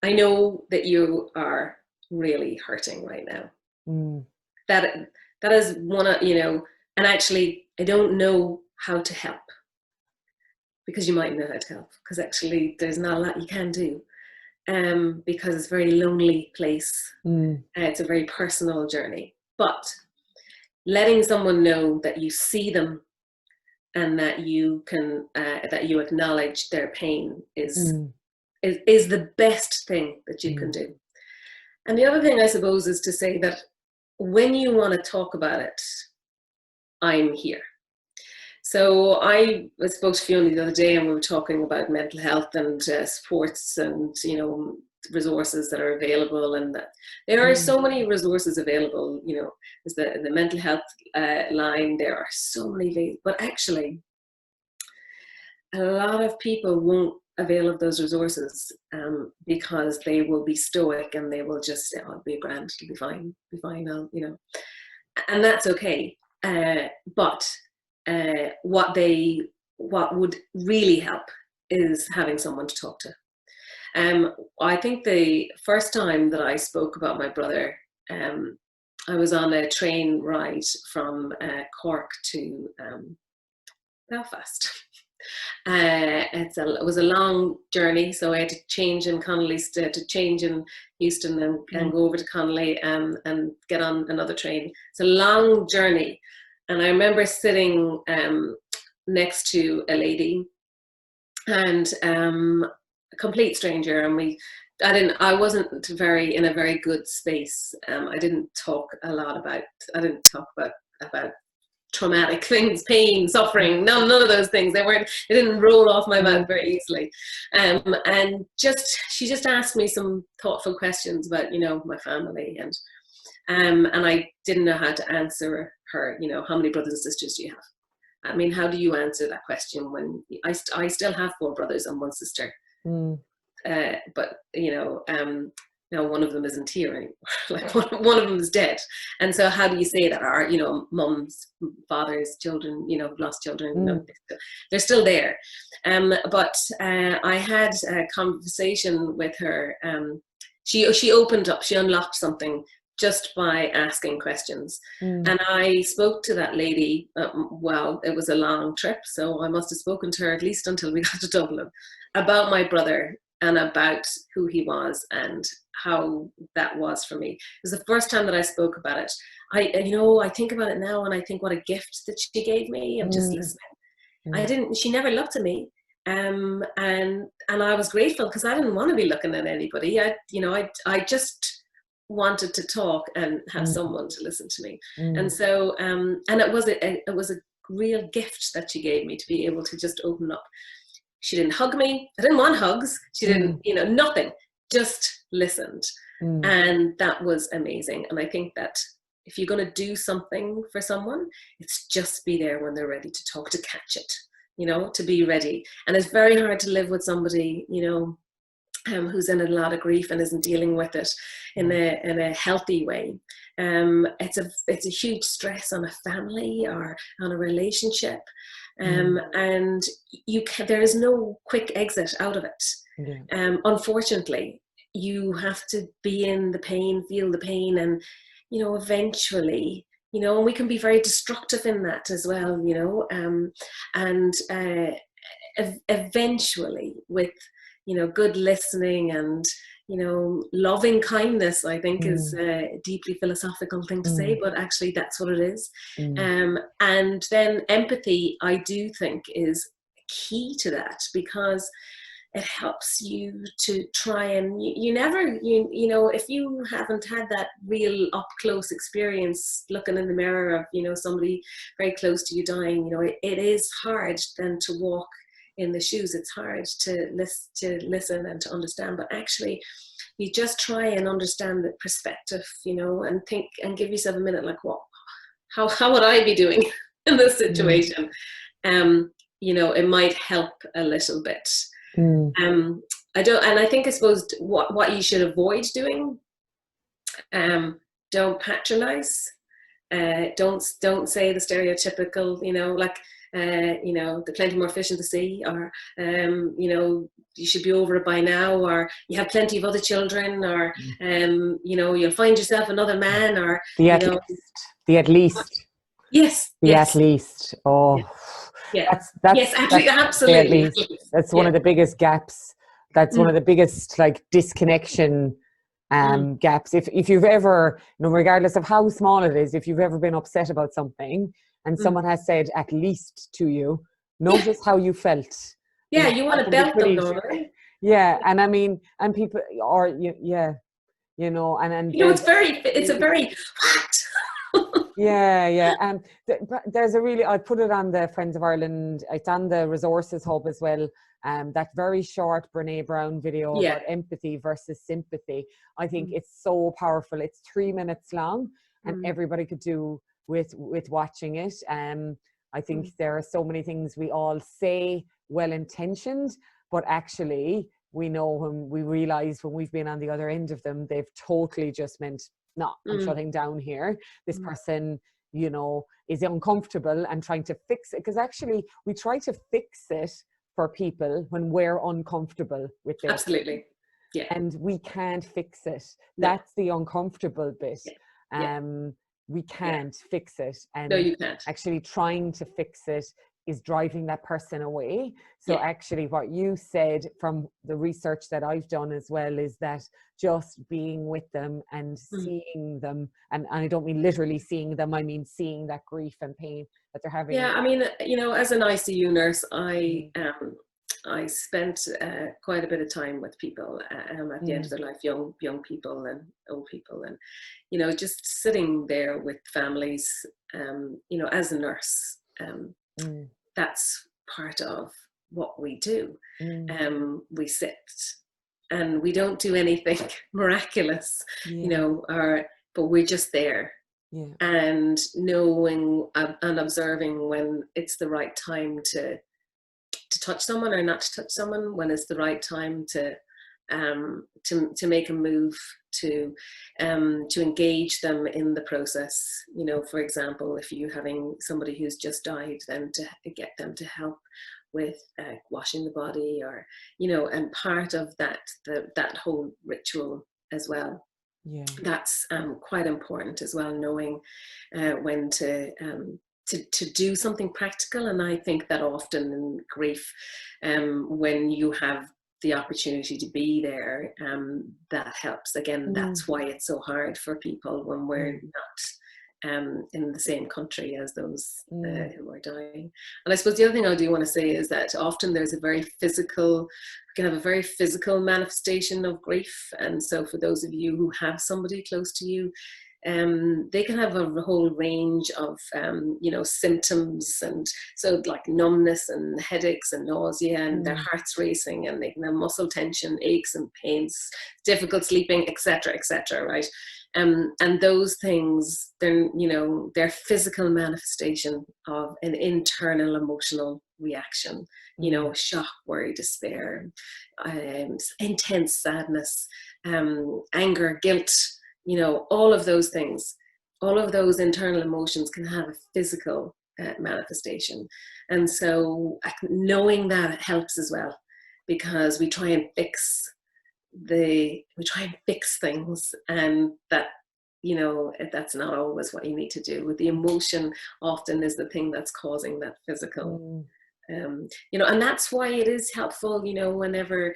[SPEAKER 2] I know that you are really hurting right now. That is one of, you know, and actually I don't know how to help, because you might know how to help, because actually there's not a lot you can do, because it's a very lonely place. It's a very personal journey, but letting someone know that you see them and that you can that you acknowledge their pain is the best thing that you can do. And the other thing, I suppose, is to say that when you want to talk about it, I'm here. So I spoke to Fiona the other day, and we were talking about mental health and supports, and, you know, resources that are available, and that there are so many resources available. You know, there's the mental health line. There are so many, but actually a lot of people won't avail of those resources because they will be stoic, and they will just say, oh, it'll be grand, it'll be fine, I'll, you know, and that's okay. But what would really help is having someone to talk to. I think the first time that I spoke about my brother, I was on a train ride from Cork to Belfast. It was a long journey, so I had to change in Connolly, to change in Houston, and go over to Connolly and get on another train. It's a long journey, And I remember sitting next to a lady, and a complete stranger, and I wasn't in a very good space. I didn't talk about traumatic things, pain, suffering, none of those things. They didn't roll off my mouth very easily. And she just asked me some thoughtful questions about, my family, and I didn't know how to answer her, how many brothers and sisters do you have? I mean, how do you answer that question when I still have 4 brothers and 1 sister? But now one of them isn't here anymore. Like one of them is dead. And so how do you say that? Our, mums, fathers, children, lost children, they're still there. But I had a conversation with her. She opened up, she unlocked something just by asking questions. And I spoke to that lady, well, it was a long trip, so I must have spoken to her at least until we got to Dublin, about my brother and about who he was and how that was for me. It was the first time that I spoke about it. I think about it now, and I think what a gift that she gave me of just listening. She never looked at me. And I was grateful, because I didn't want to be looking at anybody. I just wanted to talk and have someone to listen to me. And so and it was a real gift that she gave me, to be able to just open up. She didn't hug me. I didn't want hugs. She didn't, nothing, just listened. And that was amazing. And I think that if you're going to do something for someone, it's just be there when they're ready to talk, to catch it, to be ready. And it's very hard to live with somebody, who's in a lot of grief and isn't dealing with it in a healthy way. It's a huge stress on a family or on a relationship, and there is no quick exit out of it. Unfortunately, you have to be in the pain, feel the pain, and eventually, and we can be very destructive in that as well, and eventually, with good listening and loving kindness, I think is a deeply philosophical thing to say, but actually that's what it is. And then empathy, I do think, is key to that, because it helps you to try and if you haven't had that real up close experience looking in the mirror of somebody very close to you dying, it is hard then to walk in the shoes. It's hard to listen and to understand, but actually you just try and understand the perspective, and think and give yourself a minute, like, what, how would I be doing in this situation? It might help a little bit. I suppose what you should avoid doing, don't patronize, don't say the stereotypical, the plenty more fish in the sea, or you should be over it by now, or you have plenty of other children, or you'll find yourself another man, or
[SPEAKER 1] the at least.
[SPEAKER 2] Yes.
[SPEAKER 1] At least. Oh,
[SPEAKER 2] yeah.
[SPEAKER 1] That's
[SPEAKER 2] yes, actually, absolutely.
[SPEAKER 1] That's one of the biggest gaps. That's one of the biggest disconnection gaps. If you've ever, regardless of how small it is, if you've ever been upset about something and someone has said at least to you, notice how you felt.
[SPEAKER 2] Yeah, you want to belt them normally.
[SPEAKER 1] Yeah, and I mean, and people, or and
[SPEAKER 2] it's a very
[SPEAKER 1] Yeah. There's I put it on the Friends of Ireland, it's on the resources hub as well. That very short Brene Brown video about empathy versus sympathy. I think it's so powerful. It's 3 minutes long, and everybody could do with watching it. I think there are so many things we all say well-intentioned, but actually we know when we realize when we've been on the other end of them, they've totally just meant, no, I'm shutting down here. This person, is uncomfortable and trying to fix it. Because actually we try to fix it for people when we're uncomfortable with it.
[SPEAKER 2] Absolutely. Yeah.
[SPEAKER 1] And we can't fix it.
[SPEAKER 2] No.
[SPEAKER 1] That's the uncomfortable bit.
[SPEAKER 2] Yeah.
[SPEAKER 1] We can't fix it. And
[SPEAKER 2] no, you can't.
[SPEAKER 1] actually trying to fix it is driving that person away. So
[SPEAKER 2] Yeah.
[SPEAKER 1] actually what you said from the research that I've done as well is that just being with them and seeing them, and I don't mean literally seeing them, I mean seeing that grief and pain that they're having.
[SPEAKER 2] Yeah, I mean, you know, as an ICU nurse, I spent quite a bit of time with people at the end of their life, young people and old people, and you know, just sitting there with families. You know, as a nurse, that's part of what we do. We sit, and we don't do anything miraculous, you know, but we're just there.
[SPEAKER 1] Yeah.
[SPEAKER 2] And knowing and observing when it's the right time to touch someone or not to touch someone, when it's the right time to make a move, to engage them in the process. You know, for example, if you're having somebody who's just died, then to get them to help with washing the body, or you know, and part of that whole ritual as well.
[SPEAKER 1] Yeah,
[SPEAKER 2] that's quite important as well, knowing when to do something practical. And I think that often in grief, when you have the opportunity to be there, that helps. Again, that's why it's so hard for people when we're not in the same country as those who are dying. And I suppose the other thing I do want to say is that often there's a very physical, you can have a very physical manifestation of grief. And so for those of you who have somebody close to you, they can have a whole range of you know, symptoms, and so like numbness and headaches and nausea, and their heart's racing, and they can have muscle tension, aches and pains, difficult sleeping, etc., right? And those things, then, you know, they're physical manifestation of an internal emotional reaction. You know, shock, worry, despair, intense sadness, anger, guilt. You know, all of those things, all of those internal emotions can have a physical manifestation. And so knowing that helps as well, because we try and fix things, and that, you know, that's not always what you need to do. With the emotion often is the thing that's causing that physical, you know, and that's why it is helpful, you know, whenever,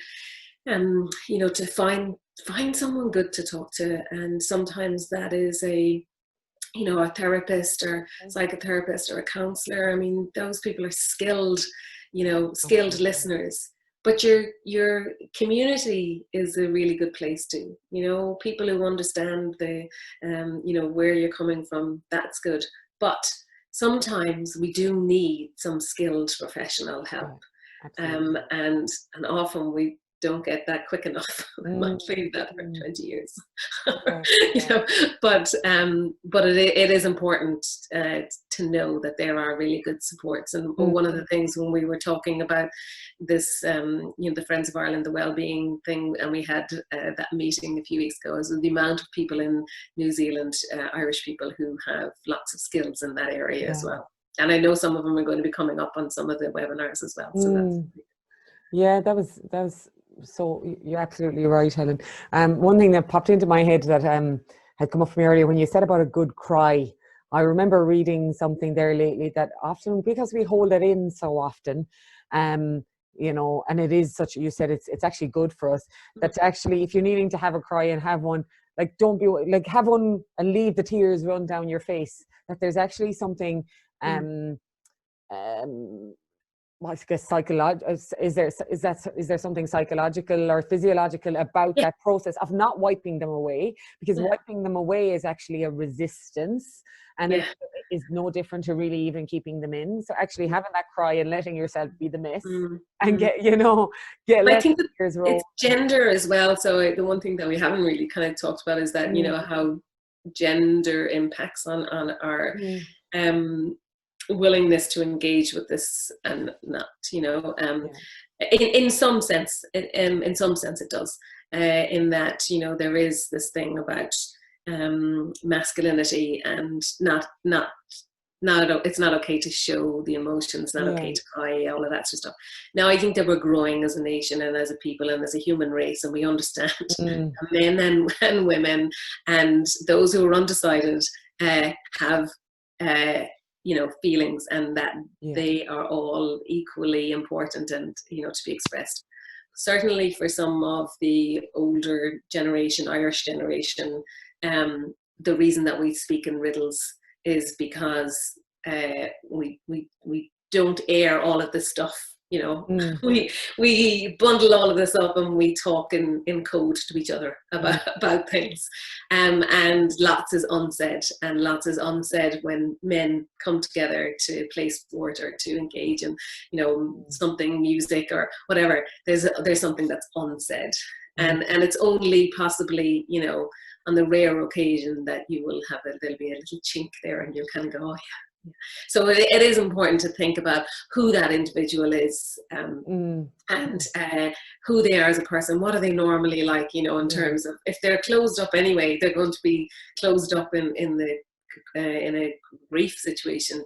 [SPEAKER 2] you know, to find someone good to talk to. And sometimes that is a, you know, a therapist or psychotherapist or a counselor. I mean, those people are skilled, you know, skilled listeners. But your community is a really good place too. You know, people who understand the, you know, where you're coming from, that's good. But sometimes we do need some skilled professional help. And often we don't get that quick enough. We might leave that for 20 years. You know, but it is important to know that there are really good supports. And one of the things when we were talking about this, you know, the Friends of Ireland, the wellbeing thing, and we had that meeting a few weeks ago, is the amount of people in New Zealand, Irish people, who have lots of skills in that area as well. And I know some of them are going to be coming up on some of the webinars as well. So that's
[SPEAKER 1] yeah, that was so, you're absolutely right, Helen. One thing that popped into my head that had come up for me earlier when you said about a good cry. I remember reading something there lately that often, because we hold it in so often, you know, and it is such, you said it's actually good for us, that actually, if you're needing to have a cry and have one, like, don't be like, have one and leave the tears run down your face. That there's actually something well, I guess psychological, is there something psychological or physiological about that process of not wiping them away? Because wiping them away is actually a resistance, and it is no different to really even keeping them in. So actually having that cry and letting yourself be the mess and get, you know,
[SPEAKER 2] I think that it's gender as well. So the one thing that we haven't really kind of talked about is that, you know, how gender impacts on our willingness to engage with this and not, you know, in some sense, in some sense it does, in that, you know, there is this thing about masculinity, and it's not okay to show the emotions, not okay to cry, all of that sort of stuff. Now I think that we're growing as a nation and as a people and as a human race, and we understand men and women and those who are undecided have feelings, and that
[SPEAKER 1] Yeah.
[SPEAKER 2] they are all equally important and, to be expressed. Certainly for some of the older generation, Irish generation, the reason that we speak in riddles is because we don't air all of this stuff. We bundle all of this up and we talk in code to each other about things, and lots is unsaid, and lots is unsaid when men come together to play sport or to engage in something, music or whatever. There's something that's unsaid, and it's only possibly on the rare occasion that you will have there'll be a little chink there, and you'll kind of go, oh yeah. So it is important to think about who that individual is, and who they are as a person. What are they normally like, in terms of, if they're closed up anyway, they're going to be closed up in a grief situation.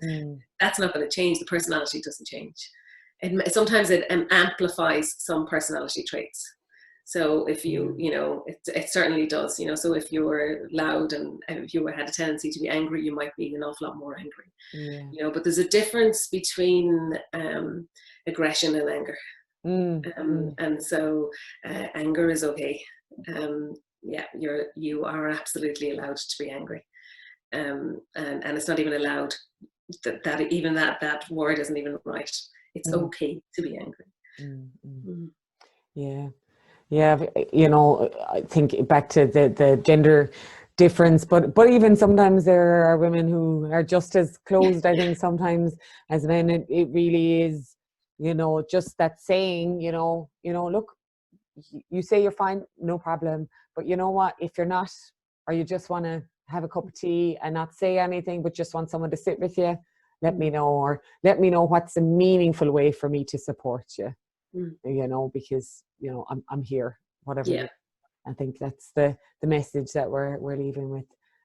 [SPEAKER 2] That's not going to change. The personality doesn't change. Sometimes it amplifies some personality traits. So if it certainly does, so if you were loud and if you had a tendency to be angry, you might be an awful lot more angry, but there's a difference between aggression and anger. And so anger is okay. You are absolutely allowed to be angry. And it's not even allowed, that word isn't even right. It's okay to be angry.
[SPEAKER 1] Yeah, I think back to the gender difference, but even sometimes there are women who are just as closed, I think, sometimes as men. It really is, just that saying, look, you say you're fine, no problem, but you know what, if you're not, or you just want to have a cup of tea and not say anything, but just want someone to sit with you, let me know, or let me know what's a meaningful way for me to support you. Because I'm here, whatever.
[SPEAKER 2] Yeah.
[SPEAKER 1] I think that's the message that we're leaving with.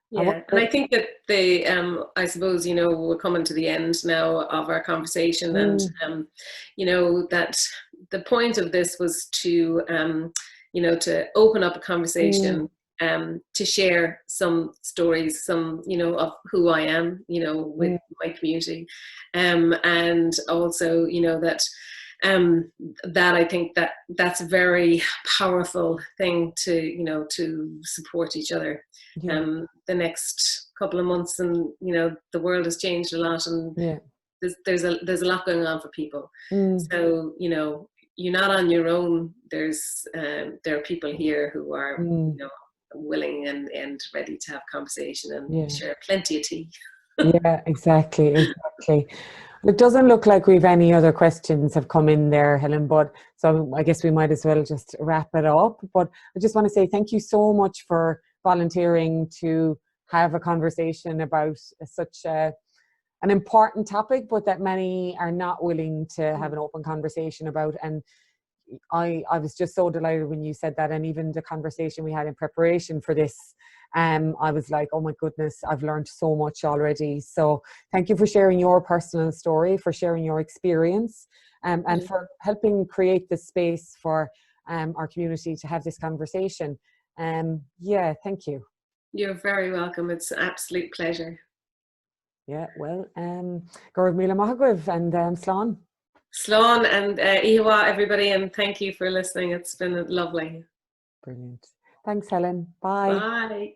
[SPEAKER 2] Yeah, and I think that I suppose we're coming to the end now of our conversation, and that the point of this was to to open up a conversation, to share some stories, some of who I am, with my community, and also that I think that's a very powerful thing to to support each other. The next couple of months, and the world has changed a lot, and there's a lot going on for people. So you're not on your own. There are people here who are willing and ready to have conversation and share plenty of tea.
[SPEAKER 1] Yeah, exactly. It doesn't look like we've any other questions have come in there, Helen, but so I guess we might as well just wrap it up. But I just want to say thank you so much for volunteering to have a conversation about such an important topic, but that many are not willing to have an open conversation about. And I was just so delighted when you said that, and even the conversation we had in preparation for this, I was like, oh my goodness, I've learned so much already. So thank you for sharing your personal story, for sharing your experience, and for helping create the space for our community to have this conversation. Yeah, thank you.
[SPEAKER 2] You're very welcome. It's an absolute pleasure.
[SPEAKER 1] Yeah, well, Gorg Mila Mahagwiv and Slán.
[SPEAKER 2] Slán and Ihawa, everybody, and thank you for listening. It's been lovely.
[SPEAKER 1] Brilliant. Thanks, Helen. Bye.
[SPEAKER 2] Bye.